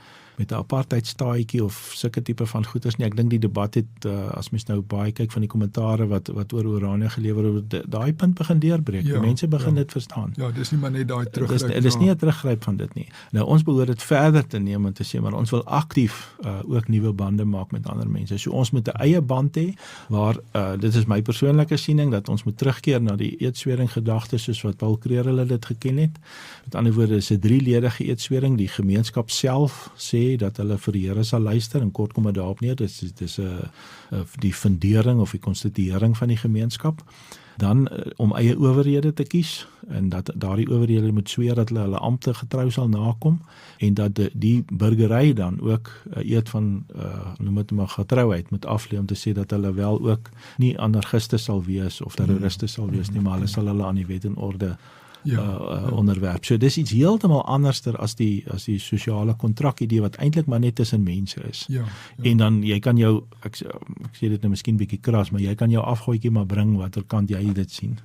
apartheidstaatjie of sulke tipe van goeders nie. Ek dink die debat het as mens nou baie kyk van die kommentare wat oor Urania gelewer word, daai punt begin deurbreek. Die mense begin dit verstaan. Ja, dis nie maar net daai teruggryp. Dis nie 'n teruggryp van dit nie. Nou ons behoort dit verder te neem en te sê maar ons wil aktief ook nuwe bande maak met ander mense. So ons moet 'n eie band hê waar dit is my persoonlike siening dat ons moet terugkeer na die eedswering gedagtes soos wat Paul Creer hulle dit geken het. Met ander woorde is 'n 3-ledige eedswering. Die gemeenskap self sê dat hulle vir die Here sal luister en kort kom dit daarop neer. Dis die fundering of die konstituering van die gemeenskap. Dan om eie owerhede te kies en dat daardie owerhede moet sweer dat hulle ampte getrou sal nakom en dat die burgery dan ook 'n eed van noem dit maar getrouheid moet aflê om te sê dat hulle wel ook nie anarchiste sal wees of terroriste sal wees nie, maar hulle sal hulle aan die wet en orde onderwerp. So dis iets heeltemal anderster as die sosiale kontrak idee wat eintlik maar net tussen mense is. En dan jy kan jou ek sê dit nou miskien bietjie kras, maar jy kan jou afgooitjie maar bring watter kant jy dit sien.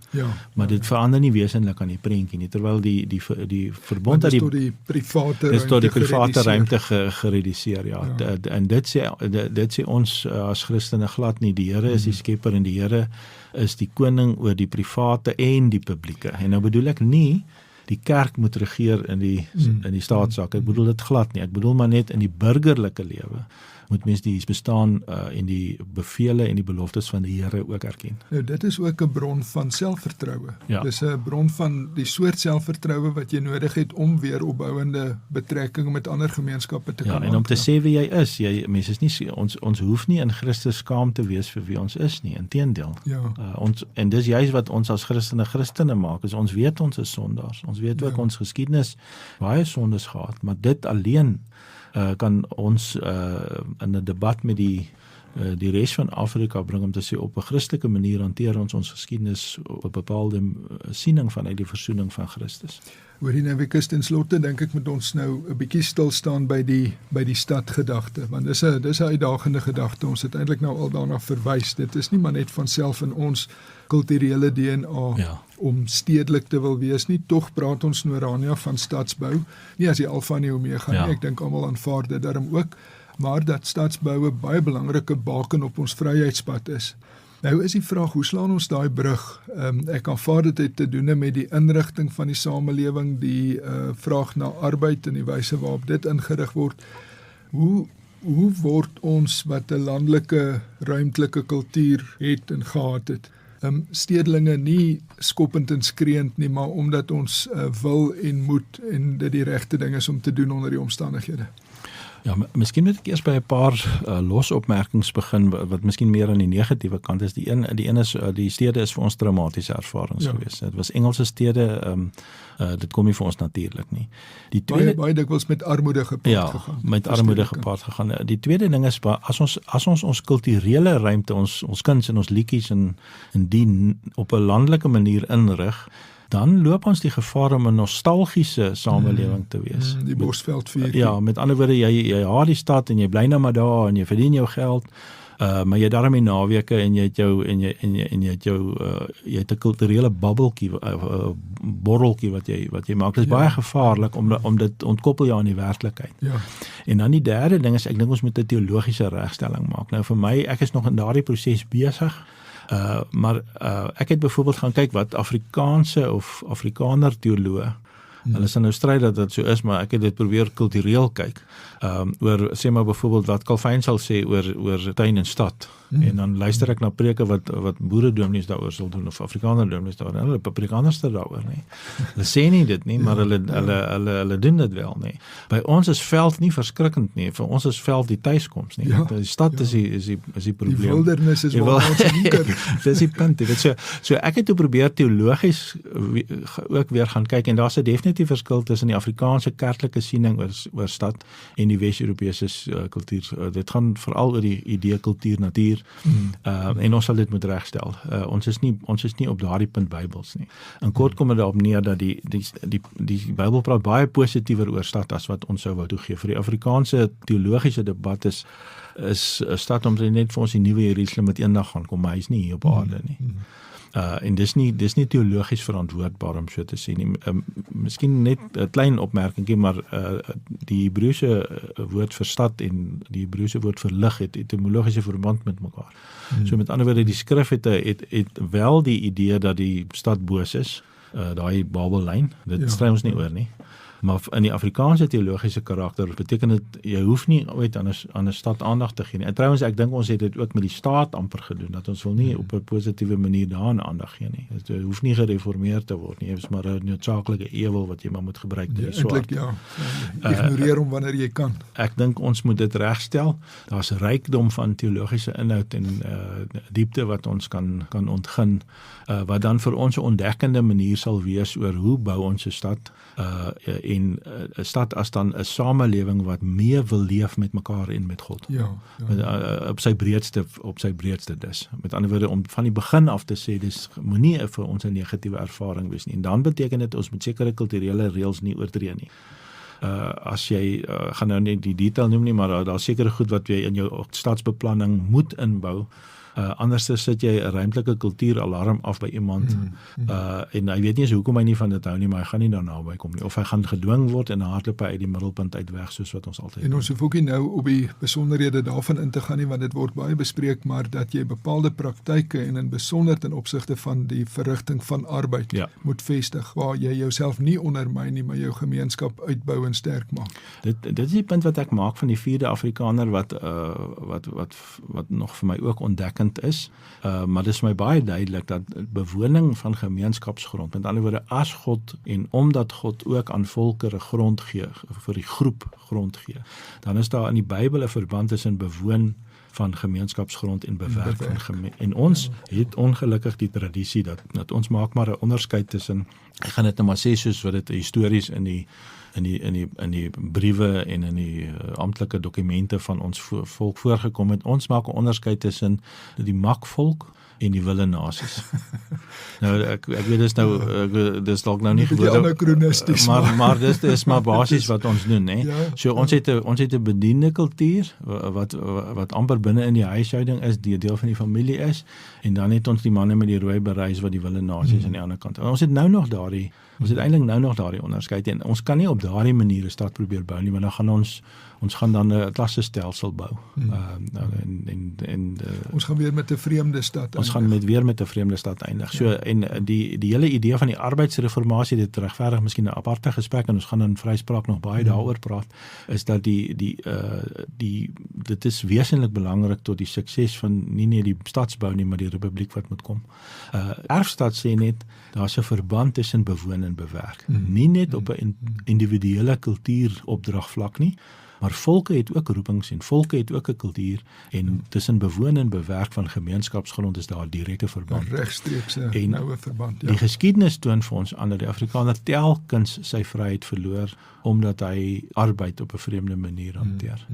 Maar dit verander nie wesentlik aan die prentjie nie, terwyl die verbond dat die tot die private ruimte gereduseer, en dit sê ons as Christene glad nie. Die Here is die skepper en die Here is die koning oor die private en die publieke. En nou bedoel ek nie die kerk moet regeer in die staatssak. Ek bedoel dit glad nie. Ek bedoel maar net in die burgerlike lewe moet mens die bestaan en die bevele en die beloftes van die Here ook erken. Nou dit is ook 'n bron van selfvertroue. Dis 'n bron van die soort selfvertroue wat jy nodig het om weer opbouende betrekkinge met ander gemeenskappe te kan en om te sê wie jy is. Mense is nie ons hoef nie in Christus skaam te wees vir wie ons is nie, inteendeel. En dis juist wat ons as Christene maak, is ons weet ons is sondaars. Ons weet ook ons geskiedenis baie sondes gehad, maar dit alleen kan ons in 'n debat met die die res van Afrika bring om te sê op 'n Christelike manier hanteer ons geskiedenis op 'n bepaalde siening vanuit die versoening van Christus. Hoorie nou Wikus, ten slotte dink ek moet ons nou 'n bietjie stil staan by die stadgedagte, want dis 'n uitdagende gedagte. Ons het eintlik nou al daarna verwys. Dit is nie maar net van self in ons kulturele DNA om stedelik te wil wees nie. Tog praat ons in Orania van stadsbou. Nie as die alfa en die omega nie. Ek dink almal aanvaar dit daarom ook, maar dat stadsbou 'n baie belangrike baken op ons vryheidspad is. Nou is die vraag, hoe slaan ons daai brug? Ek aanvaar dit het te doen met die inrigting van die samelewing, die vraag na arbeid en die wyse waarop dit ingerig word. Hoe word ons wat 'n landelike, ruimtelike kultuur het en gehad het, stedelinge nie skoppend en skreeuend nie, maar omdat ons wil en moet en dit die regte ding is om te doen onder die omstandighede? Ja, miskien moet ek eers by 'n paar losopmerkings begin wat miskien meer aan die negatiewe kant is. Die een is die stede is vir ons traumatiese ervarings geweest. Dit was Engelse stede, dit kom nie vir ons natuurlik nie. Die tweede baie dikwels met armoede gepaard gegaan. Ja, met armoede gepaard gegaan. Die tweede ding is as ons kulturele ruimte, ons kuns en ons liedjies en die op 'n landelike manier inrig, dan loop ons die gevaar om 'n nostalgiese samelewing te wees. Die Bosveldvuur. Ja, met ander woorde, jy haat die stad en jy bly nou maar daar en jy verdien jou geld, maar jy daarmee naweke en jy het 'n kulturele babbeltjie, borreltjie wat jy maak. Dit is baie gevaarlik om dit ontkoppel jou aan die werklikheid. Ja. En dan die derde ding is, ek dink ons moet 'n teologiese regstelling maak. Nou vir my, ek is nog in daardie proses besig. Maar ek het byvoorbeeld gaan kyk wat Afrikaanse of Afrikaner teoloë, hulle sal nou stryd dat dit so is, maar ek het dit probeer kultureel kyk, oor, sê maar byvoorbeeld wat Calvin sal sê oor tuin en stad, en dan luister ek na preke wat boeredominees daaroor sal doen, of Afrikaner dominees daaroor, hulle Afrikaners daaroor, nie. Hulle sê nie dit nie, maar hulle doen dit wel, nie. By ons is veld nie verskrikkend nie, vir ons is veld die tuiskoms, nie. Die stad is die probleem. Die wildernis is waar ons hinker. Dis die punt, so ek het probeer teologies ook weer gaan kyk, en daar's 'n definitief verskil tussen die Afrikaanse kerklike siening oor stad en die Wes-Europese kultuur. Dit gaan veral oor die idee kultuur, natuur, en ons sal dit moet regstel. Ons is nie op daardie punt Bybels nie. In kort kom dit daarop neer dat die Bybel praat baie positiewer oor stad as wat ons sou wou toegee. Vir die Afrikaanse teologiese debat is stad om net vir ons die nuwe Jerusalem met eendag gaan kom, maar hy is nie hier op aarde nie. En dis nie teologies verantwoordbaar om so te sê nie. Miskien net 'n klein opmerkingie, maar die Hebreëse woord vir stad en die Hebreëse woord vir lig het etimologiese verband met mekaar. So met ander woorde, die skrif het wel die idee dat die stad boos is, daai Babellyn, dit stry ons nie oor nie. Maar in die Afrikaanse teologiese karakter beteken dit, jy hoef nie ooit aan 'n stad aandag te gee nie. En trouwens, ek dink ons het dit ook met die staat amper gedoen, dat ons wil nie op 'n positiewe manier daaraan aandag gee nie. Dit hoef nie gereformeer te word nie, dit is maar 'n noodsaaklike ewel wat jy maar moet gebruik. Eintlik ignoreer hom wanneer jy kan. Ek dink ons moet dit regstel. Daar's rykdom van teologiese inhoud en diepte wat ons kan ontgin, wat dan vir ons 'n ontdekkende manier sal wees oor hoe bou ons 'n stad, en 'n stad as dan 'n samelewing wat meer wil leef met mekaar en met God. Op sy breedste dus. Met ander woorde, om van die begin af te sê, dis moenie vir ons 'n negatiewe ervaring wees nie. En dan beteken dit ons moet sekere kulturele reëls nie oortree nie. As jy gaan nou nie die detail noem nie, maar daar sekere goed wat jy in jou stadsbeplanning moet inbou. Anders sit jy 'n ruimtelike kultuuralarm af by iemand, en hy weet nie eens hoekom hy nie van dit hou nie, maar hy gaan nie daarna bykom nie, of hy gaan gedwing word en hardloop uit die middelpunt uit weg, soos wat ons altyd doen. En ons hoef ook nie nou op die besonderhede daarvan in te gaan nie, want dit word baie bespreek, maar dat jy bepaalde praktyke en in besonder ten opsigte van die verrigting van arbeid moet vestig, waar jy jouself nie ondermyn nie, maar jou gemeenskap uitbou en sterk maak. Dit is die punt wat ek maak van die 4de Afrikaner wat nog vir my ook ontdekkend is, maar dit is my baie duidelik dat bewoning van gemeenskapsgrond, met ander woorde, as God en omdat God ook aan volkere grond gee, vir die groep grond gee, dan is daar in die Bybel 'n verband tussen bewoon van gemeenskapsgrond en bewerk van en ons het ongelukkig die tradisie dat ons maak maar 'n onderskeid tussen, ek gaan dit nou maar sê soos wat dit histories in die briewe en in die amptelike dokumente van ons volk voorgekom het. Ons maak 'n onderskeid tussen die makvolk en die wille nasies. Nou ek weet dis dalk nou nie anachronisties, maar dis is maar basies wat ons doen, hè. Ja, So ons het 'n bediende kultuur wat amper binne in die huishouding is, die deel van die familie is, en dan het ons die manne met die rooi bereis wat die wille nasies aan die ander kant. En ons het eintlik nou nog daardie onderskeid, en ons kan nie op daardie manier 'n stad probeer bou nie, maar dan gaan ons gaan dan 'n klassestelsel bou. Ons gaan weer met 'n vreemde stad Ons gaan weer met 'n vreemde stad eindig. So en die hele idee van die arbeidsreformasie, dit regverdig miskien 'n aparte gesprek, en ons gaan in vryspraak nog baie daaroor praat, is dat dit is wesentlik belangrik tot die sukses van nie net die stadsbou nie, maar die republiek wat moet kom. Erfstad sê net, daar's 'n verband tussen bewoon en bewerk. Nie net op 'n individuele kultuuropdrag vlak nie, maar volke het ook roepings en volke het ook 'n kultuur, en tussen bewoon en bewerk van gemeenskapsgrond is daar 'n direkte verband. Regstreekse noue verband. Ja. Die geskiedenis toon vir ons aan dat die Afrikaner telkens sy vryheid verloor omdat hy arbeid op 'n vreemde manier hanteer.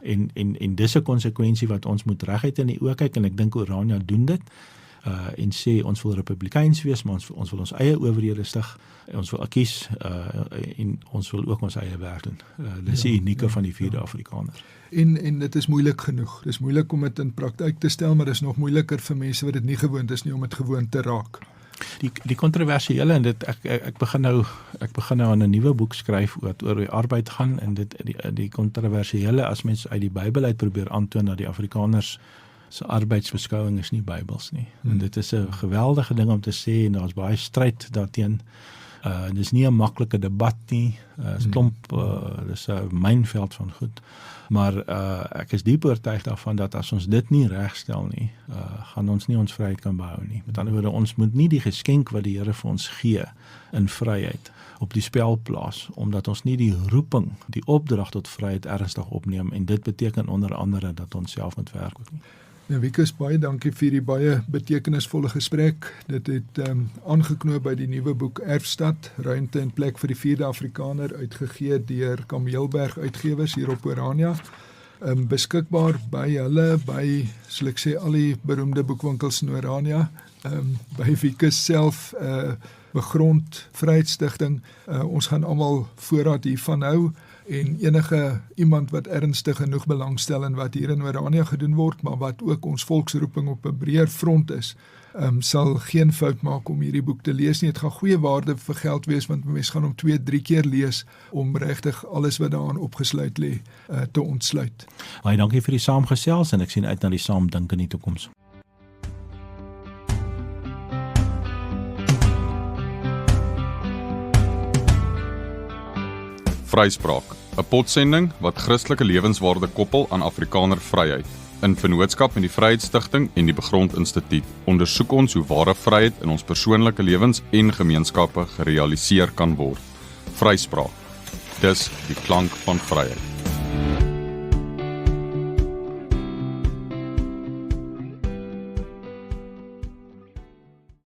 En dis 'n konsekwensie wat ons moet reguit in die oë kyk, en ek dink Orania doen dit. En sê ons wil republikeins wees, maar ons wil ons eie owerhede stig, ons wil kies, en ons wil ook ons eie werk doen. Dis die unieke van die vierde Afrikaner. En dit is moeilik genoeg. Dis moeilik om dit in praktyk te stel, maar dis nog moeiliker vir mense wat dit nie gewoond is nie om dit gewoon te raak. Die kontroversiële, en dit ek begin nou aan 'n nuwe boek skryf wat oor die arbeid gaan, en die kontroversiële, as mens uit die Bybel uit probeer aantoon dat die Afrikaners se arbeidsbeskouing is nie Bybels nie. En dit is 'n geweldige ding om te sê, en daar's baie stryd daarteen. Dis nie 'n maklike debat nie. Dis 'n mynveld van goed. Maar ek is diep oortuig daarvan dat as ons dit nie regstel nie, gaan ons nie ons vryheid kan behou nie. Met ander woorde, ons moet nie die geskenk wat die Here vir ons gee in vryheid op die spel plaas, omdat ons nie die roeping, die opdrag tot vryheid ernstig opneem, en dit beteken onder andere dat ons self moet werk ook nie. Nou Wikus, baie dankie vir die baie betekenisvolle gesprek. Dit het aangeknoop by die nuwe boek Erfstad, Ruimte en Plek vir die Vierde Afrikaner, uitgegee deur Kameelberg Uitgewers hier op Orania. Beskikbaar by hulle, by, sal ek sê, al die beroemde boekwinkels in Orania, by Wikus self, Begrond Vryheidsstichting. Ons gaan almal voorraad hiervan hou, en enige iemand wat ernstig genoeg belangstel in wat hier in Orania gedoen word, maar wat ook ons volksroeping op 'n breër front is, sal geen fout maak om hierdie boek te lees nie. Dit gaan goeie waarde vir geld wees, want mense gaan hom 2-3 keer lees om regtig alles wat daarin opgesluit lê te ontsluit. Baie dankie vir die saamgesels, en ek sien uit na die saamdink in die toekoms. Vryspraak, 'n potsending wat Christelike lewenswaarde koppel aan Afrikaner vryheid. In vennootskap met die Vryheidsstichting en die Begrond Instituut ondersoek ons hoe ware vryheid in ons persoonlike lewens en gemeenskappe gerealiseer kan word. Vryspraak, dis die klank van vryheid.